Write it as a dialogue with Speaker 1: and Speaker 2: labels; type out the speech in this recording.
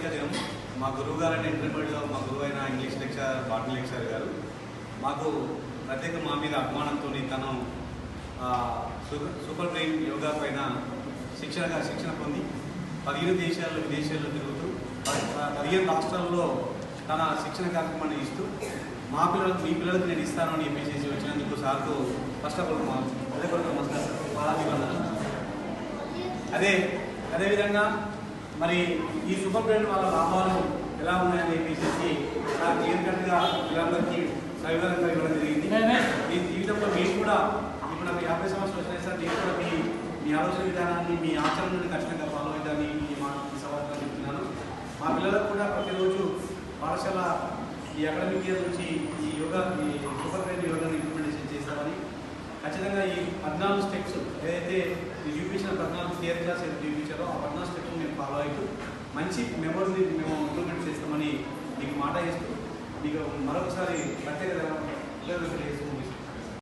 Speaker 1: మా గురువు గారైన ఇంటర్మీడియట్లో మా గురువు అయిన ఇంగ్లీష్ లెక్చరర్ బాటనీ లెక్చరర్ గారు మాకు ప్రత్యేక మా మీద అభిమానంతో తను సూపర్ బ్రెయిన్ యోగా పైన శిక్షణ పొంది 15 విదేశాల్లో తిరుగుతూ 15 రాష్ట్రాల్లో తన శిక్షణ కార్యక్రమాన్ని ఇస్తూ మీ పిల్లలకు నేను ఇస్తాను అని చెప్పేసి వచ్చినందుకు సార్కు ఫస్ట్ ఆఫ్ ఆల్ మా నమస్కారం. అదేవిధంగా మరి ఈ సూపర్ బ్రెయిన్ వాళ్ళ లాభాలు ఎలా ఉన్నాయని చెప్పేసి నాకు క్లియర్ కట్గా పిల్లలందరికీ సవివరంగా ఇవ్వడం జరిగింది. మీ జీవితంలో మీరు కూడా ఇప్పుడు నాకు 50 సంవత్సరాలు వచ్చినాయి సార్, నేను కూడా మీ ఆలోచన విధానాన్ని మీ ఆచరణని ఖచ్చితంగా ఫాలో అవుతానని మా సవాలుగా చెప్తున్నాను. మా పిల్లలకు కూడా ప్రతిరోజు పాఠశాల ఈ అకాడమిక్ ఇయర్ నుంచి ఈ సూపర్ బ్రెయిన్ యోగాను ఇంప్లిమెంటేషన్ చేస్తామని ఖచ్చితంగా ఈ 14 స్టెప్స్ ఏదైతే చూపించిన 14 థియరీ క్లాస్ ఏదైతే చూపించారో ఆ 14 స్టెప్స్ మేము ఫాలో అవుతూ మంచి మెమరీని మేము ఇంప్లిమెంట్ చేస్తామని మీకు మాట ఇస్తూ మీకు మరొకసారి ప్రత్యేక